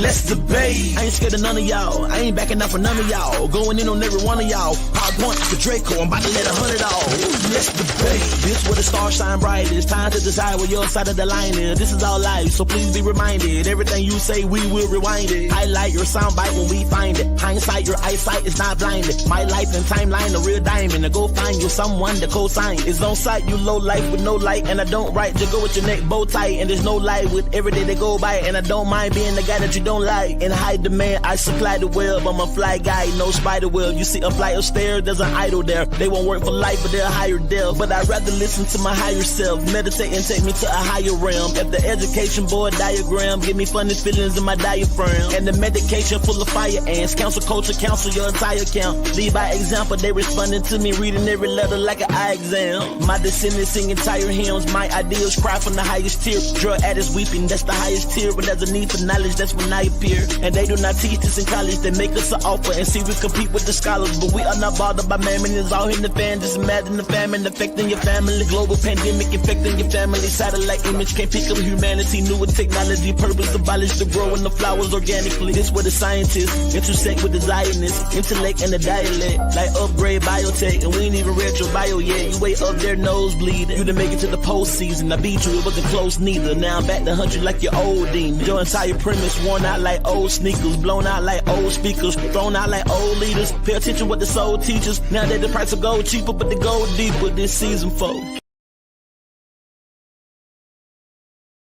Let's debate. I ain't scared of none of y'all. I ain't backing up for none of y'all. Going in on every one of y'all. PowerPoint to Draco. I'm about to let 100 off. Let's debate. This where the stars shine bright. It's time to decide where your side of the line is. This is our life, so please be reminded. Everything you say, we will rewind it. Highlight your soundbite when we find it. Hindsight, your eyesight is not blinded. My life and timeline, a real diamond. Now go find you someone to co-sign. It's on site, you low life with no light. And I don't write, just go with your neck bow tight. And there's no light with every day they go by. And I don't mind being the guy that you don't like. In high demand, I supply the web. I'm a fly guy, no spider web. You see a flight of stairs, there's an idol there. They won't work for life, but they'll hire death. But I'd rather listen to my higher self. Meditate and take me to a higher realm. If the education board diagram give me funny feelings in my diaphragm. And the medication full of fire ants. Council culture, counsel your entire camp. Lead by example, they responding to me, reading every letter like an eye exam. My descendants sing entire hymns. My ideals cry from the highest tier. Drug addicts weeping, that's the highest tier. But there's a need for knowledge, that's when I appear. And they do not teach this in college. They make us an offer and see we compete with the scholars. But we are not bothered by mammon. It's all in the fan. Just imagine the famine affecting your family. Global pandemic infecting your family. Satellite image can't pick up humanity. Newer technology, purpose abolish the growing the flowers organically. This where the scientists intersect with desireness, intellect and the dialect. Like upgrade biotech, and we ain't even read your bio yet. You way up there, nose bleeding. You didn't make it to the postseason. I beat you, it wasn't close neither. Now I'm back to hunt you like your old demon. Your entire premise worn out like old sneakers, blown out like old speakers, thrown out like old leaders. Pay attention what the soul teaches. Now that the price of gold cheaper, but the gold deeper this season, folks.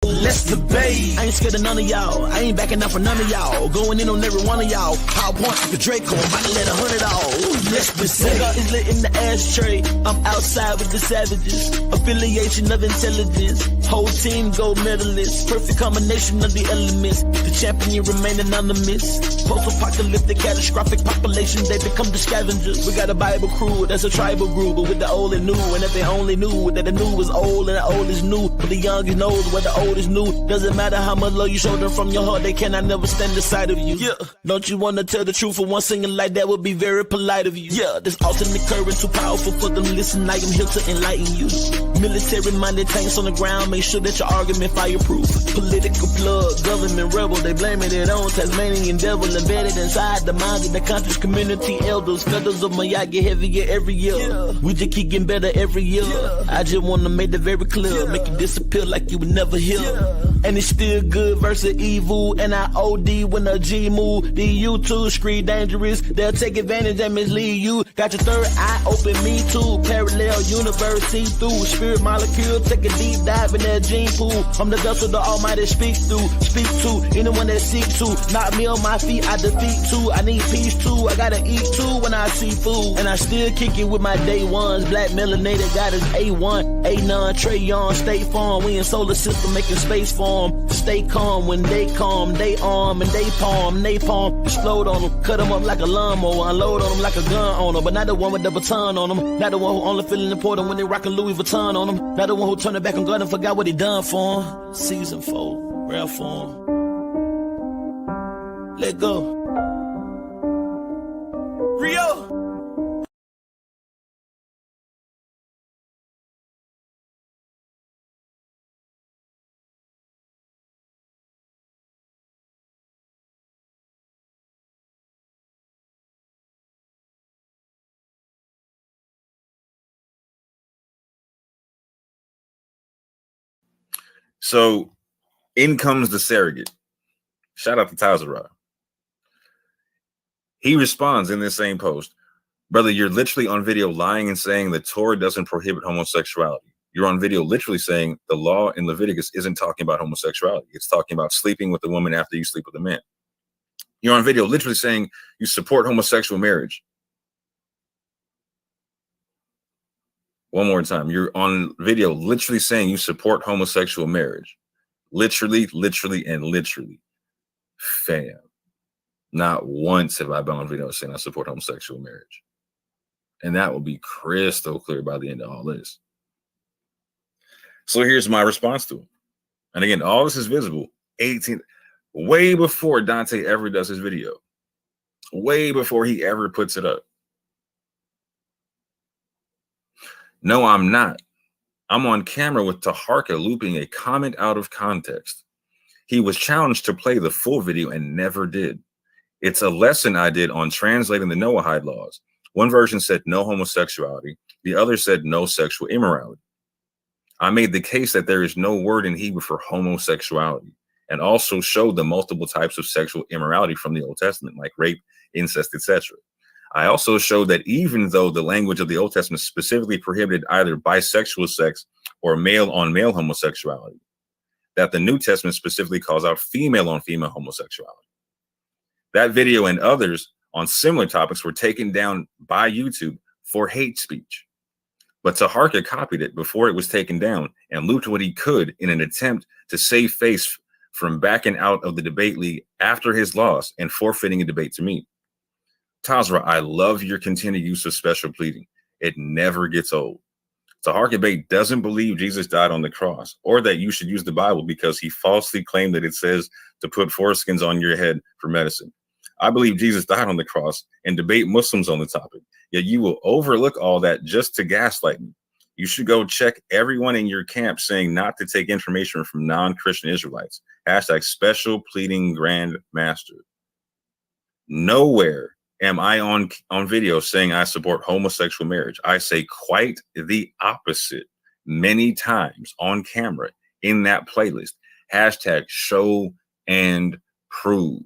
Let's debate. I ain't scared of none of y'all. I ain't backing up for none of y'all. Going in on every one of y'all. PowerPoint to Draco. I'm about to let 100 off. Let's debate. God is lit in the ashtray. I'm outside with the savages. Affiliation of intelligence. Whole team gold medalists. Perfect combination of the elements. The champion remain anonymous. Post-apocalyptic catastrophic population. They become the scavengers. We got a Bible crew. That's a tribal group. But with the old and new. And if they only knew that the new was old and the old is new. But the youngest knows what the old is new. Doesn't matter how much love you show them from your heart, they cannot never stand aside of you. Yeah, don't you wanna tell the truth for one singing like that would be very polite of you. Yeah, this alternate current too powerful for them. Listen, I am here to enlighten you. Military-minded tanks on the ground, make sure that your argument fireproof. Political plug, government rebel, they blaming it on Tasmanian devil embedded inside the minds of the country's community elders. Feathers of Maya get heavier every year. Yeah. We just keep getting better every year. Yeah. I just wanna make that very clear. Yeah. Make you disappear like you would never hear. Yeah. And it's still good versus evil. And I OD when a G move. The YouTube screen dangerous. They'll take advantage and mislead you. Got your third eye open, me too. Parallel universe, see through. Spirit molecule, take a deep dive in that gene pool. I'm the vessel the Almighty speak through. Speak to anyone that seek to. Knock me on my feet, I defeat too. I need peace too. I gotta eat too when I see food. And I still kick it with my day ones. Black melanated got his A1, A9, Trayon, State Farm. We in solar system making space form. Stay calm when they calm. They arm and they palm. Napalm, explode on them. Cut them up like a lawnmower. Unload on them like a gun owner. But not the one with the baton on them. Not the one who only feeling important when they rockin' Louis Vuitton on them. Not the one who turned it back on God and forgot what he done for him. Season 4, rare form. Let go. Rio. So in comes the surrogate. Shout out to Tazarah. He responds in this same post, brother, you're literally on video lying and saying the Torah doesn't prohibit homosexuality. You're on video literally saying the law in Leviticus isn't talking about homosexuality. It's talking about sleeping with a woman after you sleep with a man. You're on video literally saying you support homosexual marriage. One more time. You're on video literally saying you support homosexual marriage. Literally, and literally. Fam. Not once have I been on video saying I support homosexual marriage. And that will be crystal clear by the end of all this. So here's my response to him. And again, all this is visible. Way before Dante ever does his video. Way before he ever puts it up. No, I'm not. I'm on camera with Taharka looping a comment out of context. He was challenged to play the full video and never did. It's a lesson I did on translating the Noahide laws. One version said no homosexuality. The other said no sexual immorality. I made the case that there is no word in Hebrew for homosexuality, and also showed the multiple types of sexual immorality from the Old Testament, like rape, incest, etc. I also showed that even though the language of the Old Testament specifically prohibited either bisexual sex or male-on-male homosexuality, that the New Testament specifically calls out female-on-female homosexuality. That video and others on similar topics were taken down by YouTube for hate speech. But Taharka copied it before it was taken down and looped what he could in an attempt to save face from backing out of the debate league after his loss and forfeiting a debate to me. Tazra, I love your continued use of special pleading. It never gets old. Taharka Bey doesn't believe Jesus died on the cross or that you should use the Bible because he falsely claimed that it says to put foreskins on your head for medicine. I believe Jesus died on the cross and debate Muslims on the topic, yet you will overlook all that just to gaslight me. You should go check everyone in your camp saying not to take information from non-Christian Israelites. Hashtag special pleading grand master. Nowhere am I on video saying I support homosexual marriage. I say quite the opposite many times on camera in that playlist. Hashtag show and prove.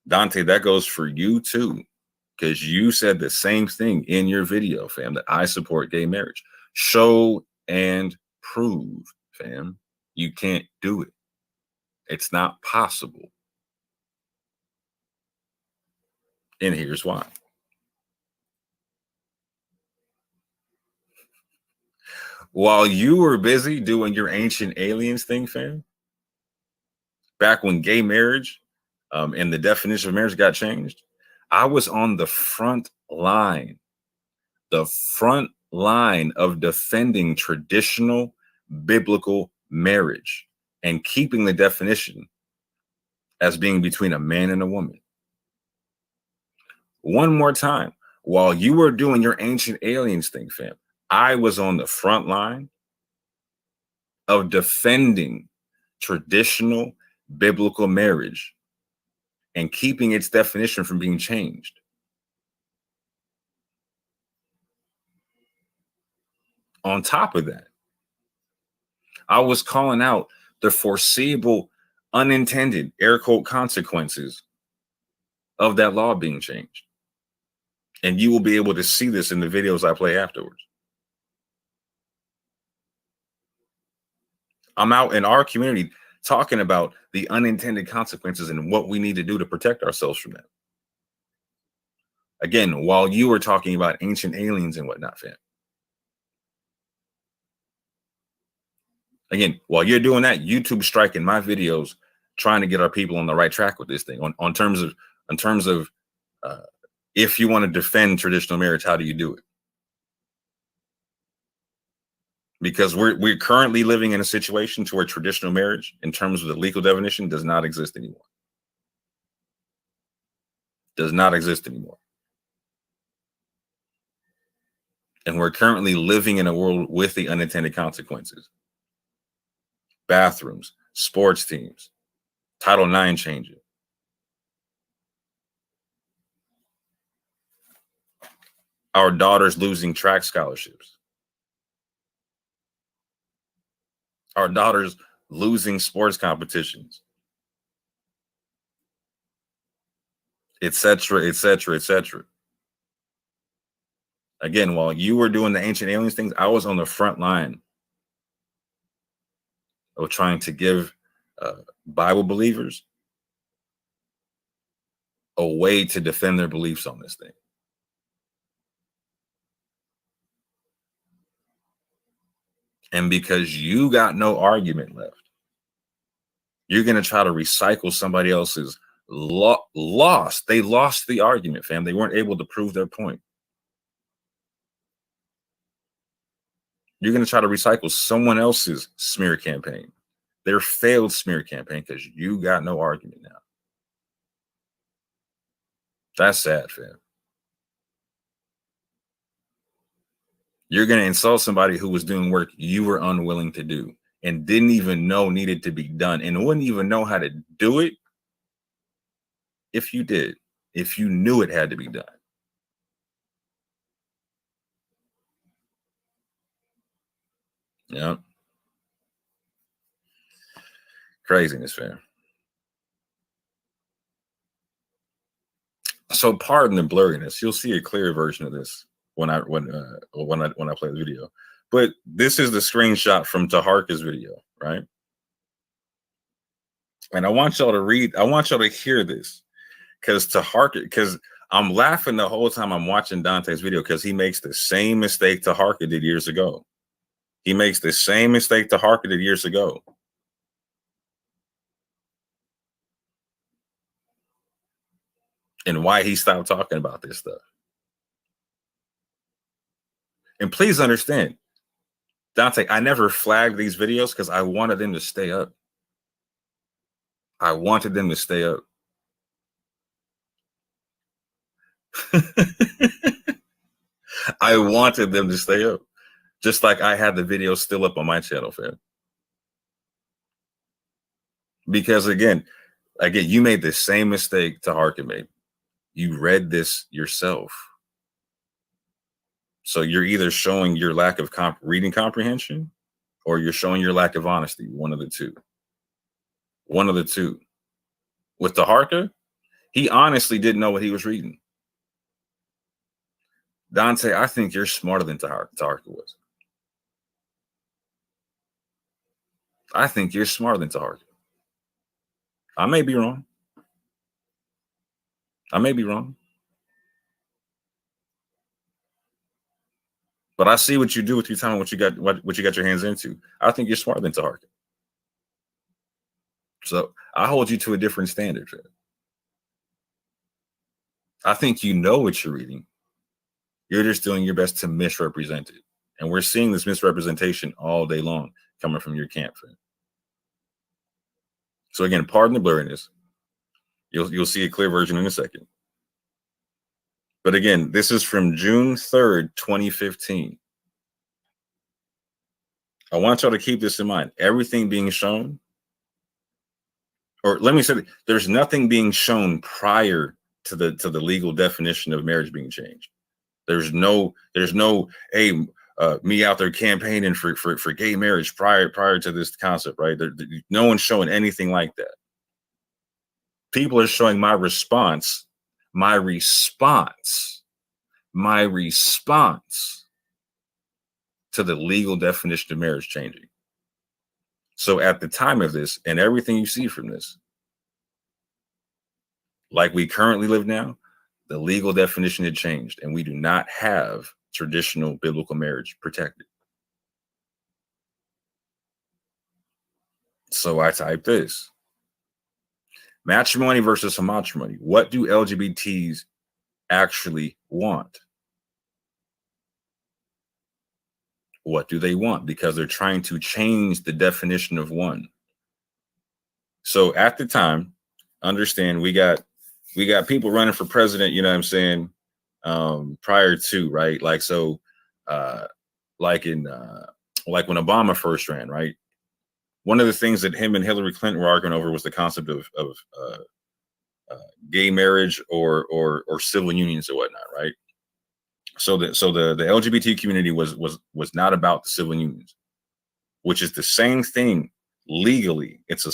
Dante, that goes for you too, because you said the same thing in your video, fam, that I support gay marriage. Show and prove, fam. You can't do it. It's not possible. And here's why. While you were busy doing your ancient aliens thing, fam, back when gay marriage and the definition of marriage got changed, I was on the front line of defending traditional biblical marriage and keeping the definition as being between a man and a woman. One more time, while you were doing your ancient aliens thing, fam, I was on the front line of defending traditional biblical marriage and keeping its definition from being changed. On top of that, I was calling out the foreseeable unintended air quote consequences of that law being changed. And you will be able to see this in the videos I play afterwards. I'm out in our community talking about the unintended consequences and what we need to do to protect ourselves from that. Again, while you were talking about ancient aliens and whatnot, fam. Again, while you're doing that, YouTube striking my videos, trying to get our people on the right track with this thing. On terms of if you want to defend traditional marriage, how do you do it? Because we're currently living in a situation to where traditional marriage, in terms of the legal definition, does not exist anymore. Does not exist anymore. And we're currently living in a world with the unintended consequences. Bathrooms, sports teams, Title IX changing. Our daughters losing track scholarships. Our daughters losing sports competitions, etc., etc., etc. Again, while you were doing the ancient aliens things, I was on the front line of trying to give Bible believers a way to defend their beliefs on this thing. And because you got no argument left, you're going to try to recycle somebody else's loss. They lost the argument, fam. They weren't able to prove their point. You're going to try to recycle someone else's smear campaign, their failed smear campaign, because you got no argument now. That's sad, fam. You're going to insult somebody who was doing work you were unwilling to do, and didn't even know needed to be done and wouldn't even know how to do it if you did, if you knew it had to be done. Yeah. Craziness, man. So pardon the blurriness. You'll see a clear version of this when I play the video. But this is the screenshot from Taharka's video, right? And I want y'all to hear this, because I'm laughing the whole time I'm watching Dante's video, because he makes the same mistake Taharka did years ago. He makes the same mistake Taharka did years ago. And why he stopped talking about this stuff. And please understand, Dante, I never flagged these videos because I wanted them to stay up. I wanted them to stay up. I wanted them to stay up. Just like I had the video still up on my channel, fam. Because again, you made the same mistake Taharka made. You read this yourself. So you're either showing your lack of reading comprehension, or you're showing your lack of honesty. One of the two. One of the two. With Taharka, he honestly didn't know what he was reading. Dante, I think you're smarter than Taharka was. I think you're smarter than Taharka. I may be wrong. I may be wrong. But I see what you do with your time and what you got your hands into. I think you're smarter than Taharka. So I hold you to a different standard. I think you know what you're reading. You're just doing your best to misrepresent it. And we're seeing this misrepresentation all day long coming from your camp. So again, pardon the blurriness. You'll see a clear version in a second. But again, this is from June 3rd, 2015. I want y'all to keep this in mind. Everything being shown, or let me say, there's nothing being shown prior to the legal definition of marriage being changed. There's no, hey, me out there campaigning for gay marriage prior to this concept, right? No one's showing anything like that. People are showing my response to the legal definition of marriage changing. So at the time of this, and everything you see from this, like we currently live now, the legal definition had changed, and we do not have traditional biblical marriage protected. So I type this: matrimony versus homatrimony. What do LGBTs actually want? What do they want? Because they're trying to change the definition of one. So at the time, understand, we got people running for president, you know what I'm saying, prior to, right? Like, so like when Obama first ran, right? One of the things that him and Hillary Clinton were arguing over was the concept of gay marriage or civil unions or whatnot, right? So the LGBT community was not about the civil unions, which is the same thing legally. It's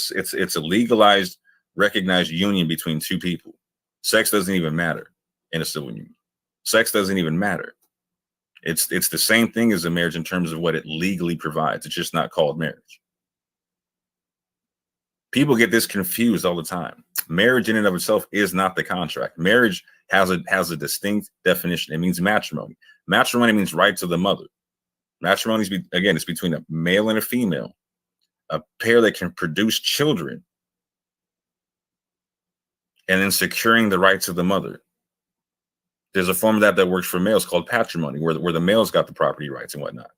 a legalized, recognized union between two people. Sex doesn't even matter in a civil union. Sex doesn't even matter. It's the same thing as a marriage in terms of what it legally provides. It's just not called marriage. People get this confused all the time. Marriage in and of itself is not the contract. Marriage has a distinct definition. It means matrimony. Matrimony means right to the mother. Matrimony is, again, it's between a male and a female, a pair that can produce children, and then securing the rights of the mother. There's a form of that works for males called patrimony, where the males got the property rights and whatnot.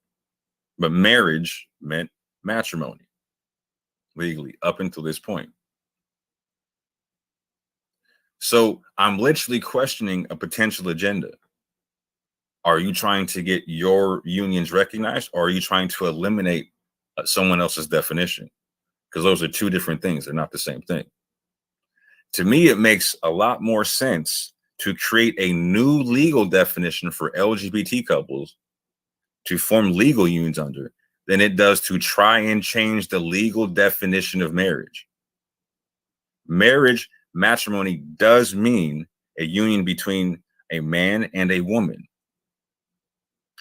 But marriage meant matrimony legally up until this point. So I'm literally questioning a potential agenda. Are you trying to get your unions recognized, or are you trying to eliminate someone else's definition, because those are two different things. They're not the same thing. To me, it makes a lot more sense to create a new legal definition for LGBT couples to form legal unions under than it does to try and change the legal definition of marriage. Marriage, matrimony, does mean a union between a man and a woman.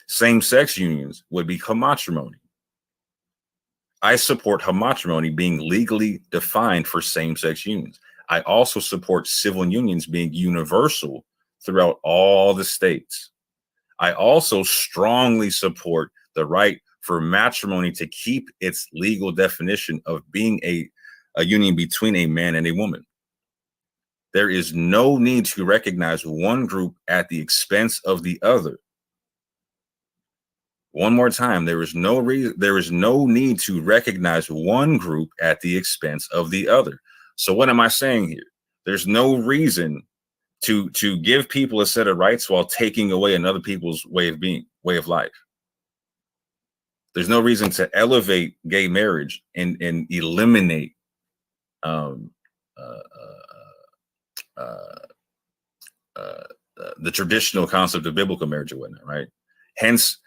Same-sex unions would be homatrimony. I support homatrimony being legally defined for same-sex unions. I also support civil unions being universal throughout all the states. I also strongly support the right for matrimony to keep its legal definition of being a union between a man and a woman. There is no need to recognize one group at the expense of the other. One more time, there is no need to recognize one group at the expense of the other. So what am I saying here? There's no reason to give people a set of rights while taking away another people's way of life. There's no reason to elevate gay marriage and eliminate the traditional concept of biblical marriage and whatnot, right? Hence,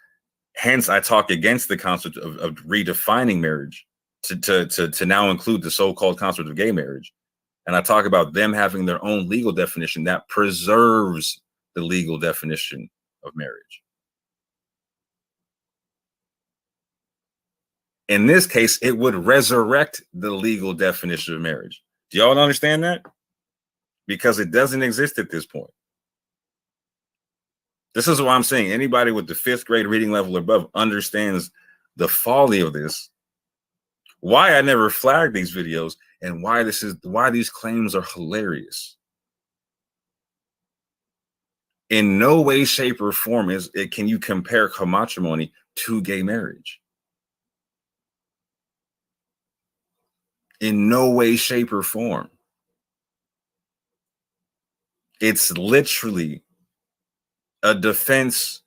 I talk against the concept of redefining marriage to now include the so-called concept of gay marriage. And I talk about them having their own legal definition that preserves the legal definition of marriage. In this case, it would resurrect the legal definition of marriage. Do y'all understand that? Because it doesn't exist at this point. This is why I'm saying anybody with the 5th grade reading level or above understands the folly of this, why I never flagged these videos, and why these claims are hilarious. In no way, shape, or form can you compare homatrimony to gay marriage. In no way, shape, or form. It's literally a defense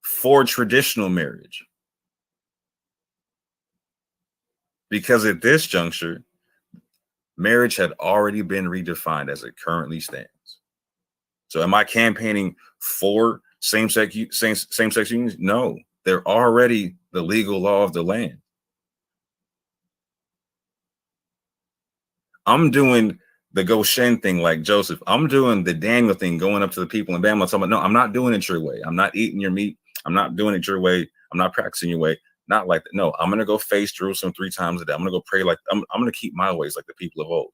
for traditional marriage. Because at this juncture, marriage had already been redefined as it currently stands. So am I campaigning for same-sex unions? No, they're already the legal law of the land. I'm doing the Goshen thing like Joseph. I'm doing the Daniel thing, going up to the people in Bama. Talking about, no, I'm not doing it your way. I'm not eating your meat. I'm not doing it your way. I'm not practicing your way. Not like that. No, I'm going to go face Jerusalem 3 times a day. I'm going to go pray like I'm going to keep my ways like the people of old.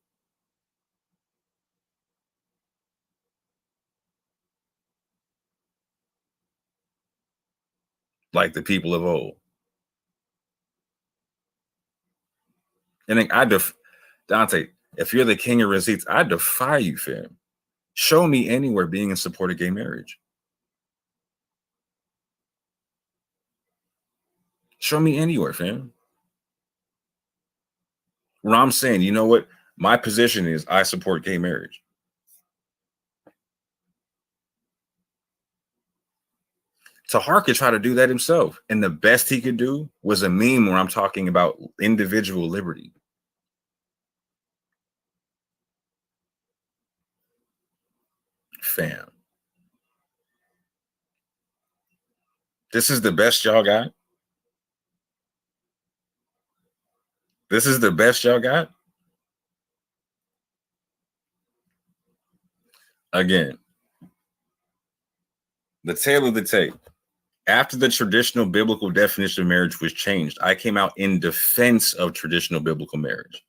Like the people of old. And then Dante, if you're the king of receipts, I defy you, fam. Show me anywhere being in support of gay marriage. Show me anywhere, fam. Where I'm saying, you know what? My position is I support gay marriage. Tahar could try to do that himself. And the best he could do was a meme where I'm talking about individual liberty. Fam. This is the best y'all got? This is the best y'all got? Again, the tail of the tape. After the traditional biblical definition of marriage was changed, I came out in defense of traditional biblical marriage.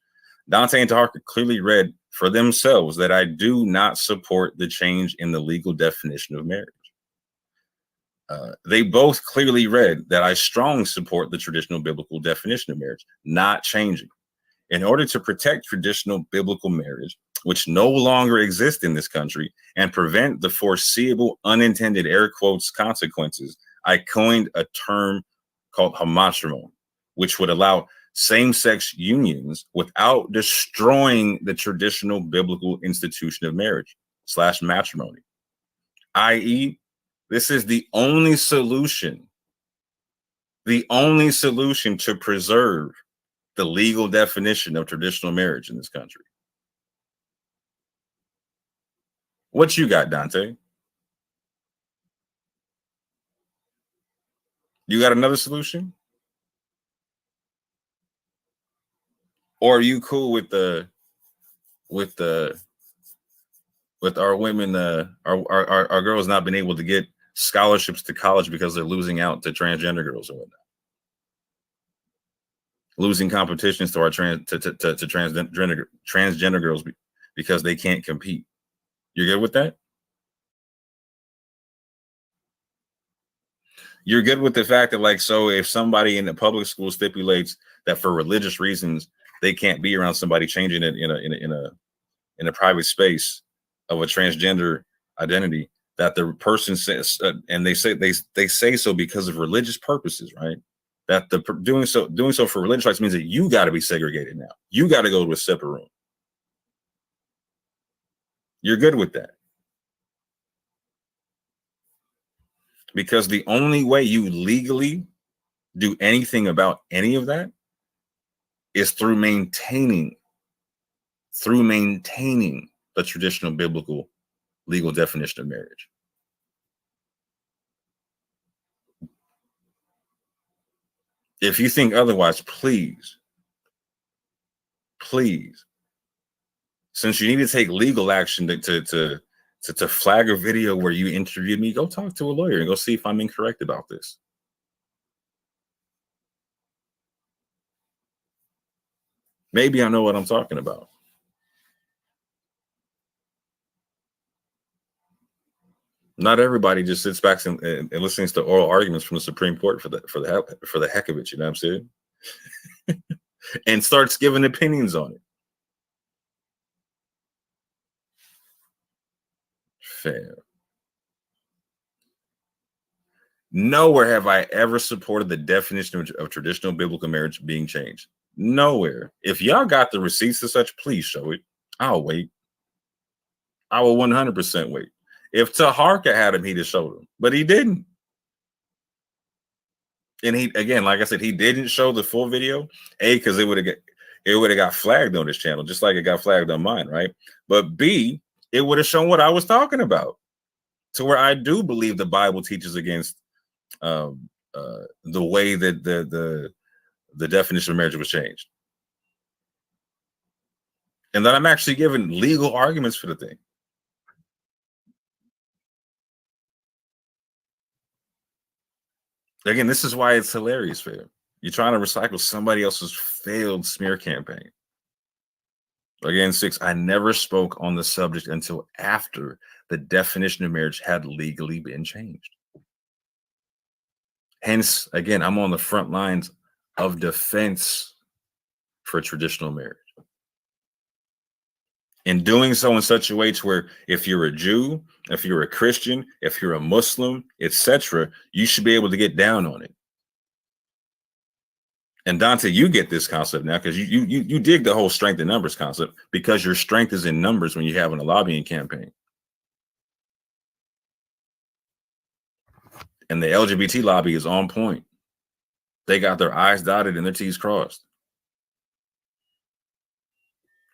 Dante and Tahar clearly read for themselves that I do not support the change in the legal definition of marriage. They both clearly read that I strongly support the traditional biblical definition of marriage, not changing. In order to protect traditional biblical marriage, which no longer exists in this country, and prevent the foreseeable unintended air quotes consequences, I coined a term called homatrimony, which would allow same-sex unions without destroying the traditional biblical institution of marriage / matrimony. I.e., this is the only solution the only solution to preserve the legal definition of traditional marriage in this country. What you got, Dante? You got another solution? Or are you cool with with the with our women, our girls not being able to get scholarships to college because they're losing out to transgender girls or whatnot, losing competitions to our transgender girls because they can't compete? You're good with that? You're good with the fact that, like, so if somebody in the public school stipulates that for religious reasons they can't be around somebody changing it in a private space of a transgender identity, that the person says, and they say so because of religious purposes, right? That the doing so for religious rights means that you got to be segregated now. You got to go to a separate room. You're good with that. Because the only way you legally do anything about any of that is through maintaining the traditional biblical legal definition of marriage. If you think otherwise, please, since you need to take legal action to flag a video where you interviewed me, go talk to a lawyer and go see if I'm incorrect about this. Maybe I know what I'm talking about. Not everybody just sits back and listens to oral arguments from the Supreme Court for the heck of it. You know what I'm saying? And starts giving opinions on it. Fair. Nowhere have I ever supported the definition of traditional biblical marriage being changed. Nowhere. If y'all got the receipts to such, please show it. I'll wait. I will 100% wait. If Taharka had him, he'd have showed him, but he didn't. And he, again, like I said, he didn't show the full video. A, because it would have got flagged on his channel, just like it got flagged on mine, right? But B, it would have shown what I was talking about, to where I do believe the Bible teaches against the way that the definition of marriage was changed, and that I'm actually giving legal arguments for the thing. Again, this is why it's hilarious, fam. You're trying to recycle somebody else's failed smear campaign. Again, 6, I never spoke on the subject until after the definition of marriage had legally been changed. Hence, again, I'm on the front lines of defense for traditional marriage. In doing so in such a way to where if you're a Jew, if you're a Christian, if you're a Muslim, etc., you should be able to get down on it. And Dante, you get this concept now because you dig the whole strength in numbers concept, because your strength is in numbers when you're having a lobbying campaign. And the LGBT lobby is on point. They got their I's dotted and their T's crossed.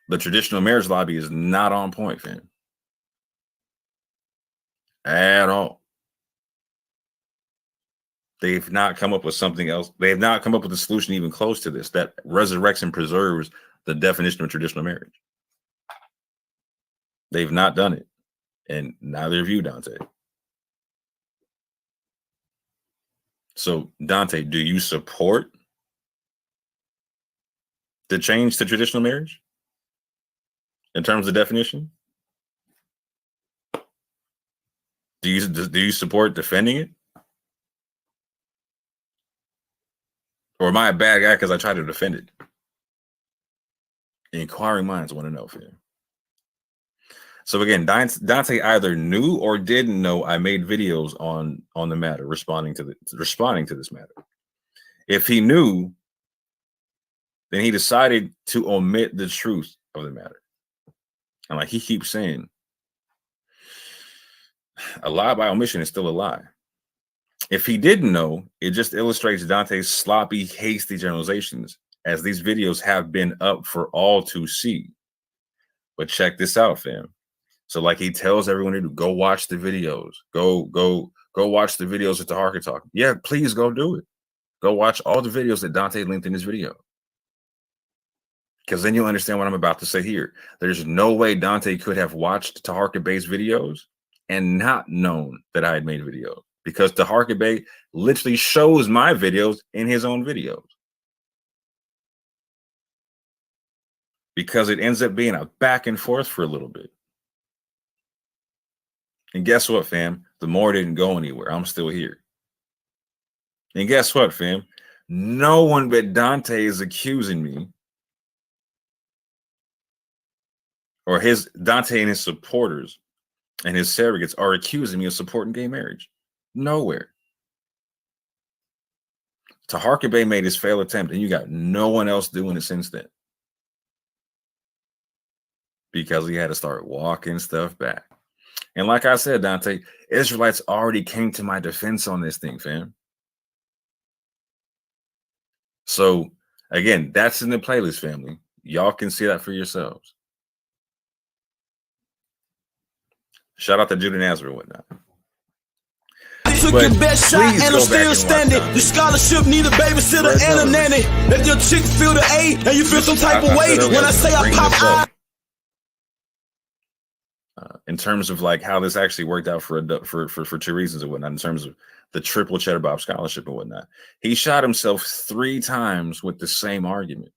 The traditional marriage lobby is not on point, fam. At all. They've not come up with something else. They have not come up with a solution even close to this that resurrects and preserves the definition of traditional marriage. They've not done it. And neither have you, Dante. So, Dante, do you support the change to traditional marriage in terms of definition? Do you support defending it? Or am I a bad guy because I try to defend it? Inquiring minds want to know, fam. So again, Dante either knew or didn't know I made videos on the matter, responding to this matter. If he knew, then he decided to omit the truth of the matter. And like he keeps saying, a lie by omission is still a lie. If he didn't know, it just illustrates Dante's sloppy, hasty generalizations, as these videos have been up for all to see. But check this out, fam. So like he tells everyone to go watch the videos. Go watch the videos at the Harker Talk. Yeah, please go do it. Go watch all the videos that Dante linked in his video. Because then you'll understand what I'm about to say here. There's no way Dante could have watched Taharka Bey's videos and not known that I had made videos. Because Taharka Bey literally shows my videos in his own videos. Because it ends up being a back and forth for a little bit. And guess what, fam? The more didn't go anywhere. I'm still here. And guess what, fam? No one but Dante is accusing me, or Dante and his supporters and his surrogates are accusing me of supporting gay marriage. Nowhere. Taharka Bey made his failed attempt, and you got no one else doing it since then. Because he had to start walking stuff back. And like I said, Dante, Israelites already came to my defense on this thing, fam. So, again, that's in the playlist, family. Y'all can see that for yourselves. Shout out to Judah Nazareth and whatnot. I took your best shot and I'm still standing. Your scholarship need a babysitter and a nanny. If your chick feel the A and you feel some type of way when I say I pop eye. In terms of like how this actually worked out for two reasons and whatnot, in terms of the triple Cheddar Bob scholarship and whatnot, he shot himself 3 times with the same argument,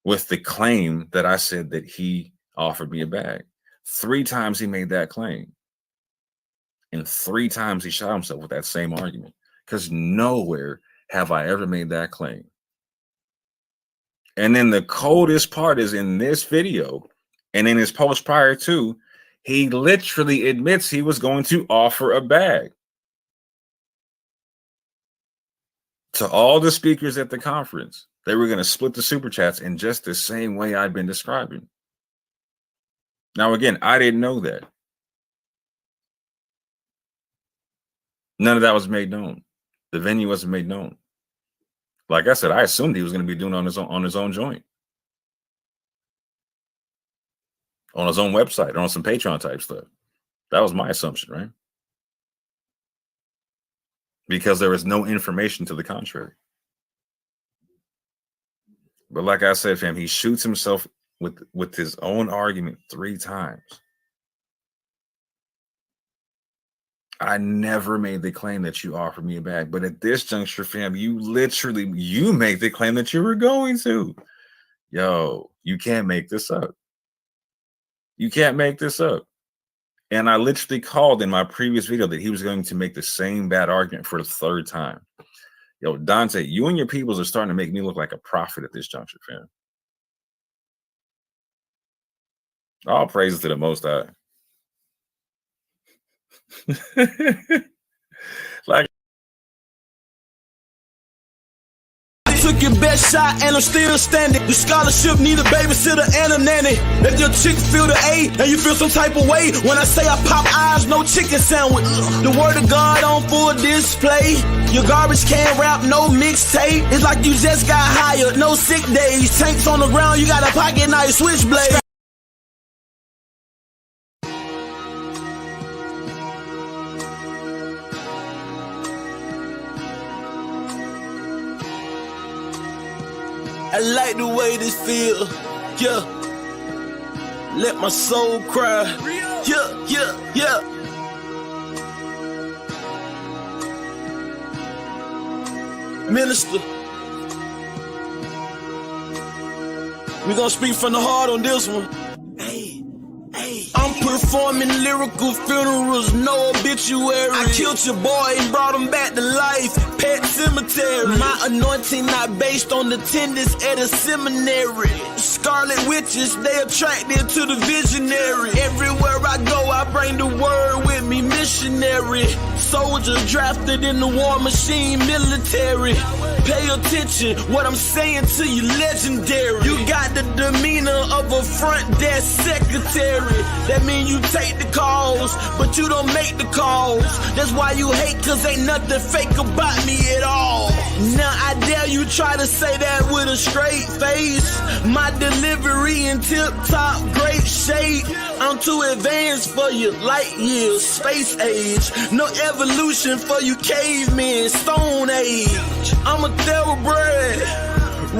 with the claim that I said that he offered me a bag. 3 times he made that claim, and 3 times he shot himself with that same argument, because nowhere have I ever made that claim. And then the coldest part is in this video. And in his post prior to, he literally admits he was going to offer a bag to all the speakers at the conference. They were going to split the super chats in just the same way I'd been describing. Now, again, I didn't know that. None of that was made known. The venue wasn't made known. Like I said, I assumed he was going to be doing it on his own joint. On his own website, or on some Patreon type stuff. That was my assumption, right? Because there was no information to the contrary. But like I said, fam, he shoots himself with his own argument 3 times. I never made the claim that you offered me a bag, but at this juncture, fam, you made the claim that you were going to. Yo, you can't make this up. You can't make this up. And I literally called in my previous video that he was going to make the same bad argument for the 3rd time. Yo, Dante, you and your peoples are starting to make me look like a prophet at this juncture, fam. All praises to the Most High. Like, took your best shot and I'm still standing. Your scholarship need a babysitter and a nanny. If your chick feel the A and you feel some type of way when I say I pop eyes, no chicken sandwich. The word of God on full display. Your garbage can rap, no mixtape. It's like you just got hired, no sick days. Tanks on the ground, you got a pocket knife, switchblade. I like the way this feel, yeah. Let my soul cry, yeah, yeah, yeah. Minister, we gonna speak from the heart on this one. I'm performing lyrical funerals, no obituary. I killed your boy and brought him back to life. Pet cemetery. My anointing not based on attendance at a seminary. Scarlet witches, they attracted to the visionary. Everywhere I go, I bring the word with me, missionary. Soldier drafted in the war machine, military. Pay attention, what I'm saying to you, legendary. You got the demeanor of a front desk secretary. That means and you take the calls, but you don't make the calls. That's why you hate, cause ain't nothing fake about me at all. Now I dare you try to say that with a straight face. My delivery in tip-top great shape. I'm too advanced for you, light years, space age. No evolution for you cavemen, stone age. I'm a thoroughbred,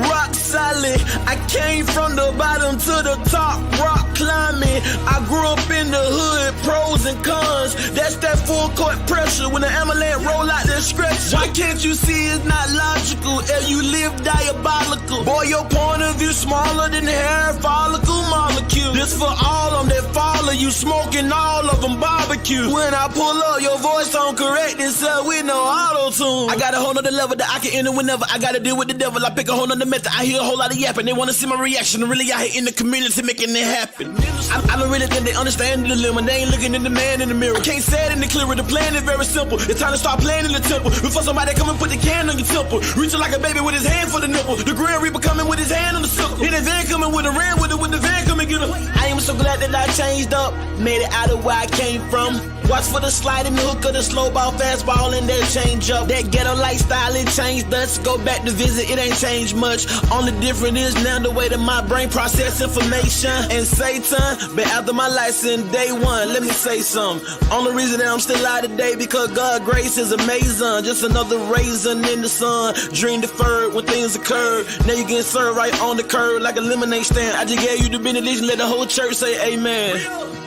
rock solid. I came from the bottom to the top, rock climbing. I grew up in the hood, pros and cons. That's that full court pressure when the amalanche roll out that stretch. Why can't you see it's not logical? And you live diabolical. Boy, your point of view smaller than the hair follicle molecule. This for all of them that follow you, smoking all of them barbecue. When I pull up, your voice on correct itself with no auto-tune. I got a whole nother level that I can enter whenever I gotta deal with the devil. I pick a whole nother method. I hear a whole lot of yapping. They wanna see my reaction. Really out here in the community making it happen. I don't really think they understand the dilemma. They ain't looking at the man in the mirror. Can't say it any clearer. The plan is very simple. It's time to start playing in the temple. Before somebody come and put the can on your temple. Reaching like a baby with his hand for the nipple. The Grand Reaper coming with his hand on the sickle. Hit the van coming with a ram with the van coming get him. I am so glad that I changed up. Made it out of where I came from. Watch for the sliding hook of the slow ball, fastball, and that change up. That ghetto lifestyle, it changed us. Go back to visit, it ain't changed much. Only difference is now the way that my brain process information. And Satan, been after my license day one. Let me say something. Only reason that I'm still alive today because God's grace is amazing. Just another raisin in the sun. Dream deferred when things occurred. Now you getting served right on the curb like a lemonade stand. I just gave you the benediction, let the whole church say amen.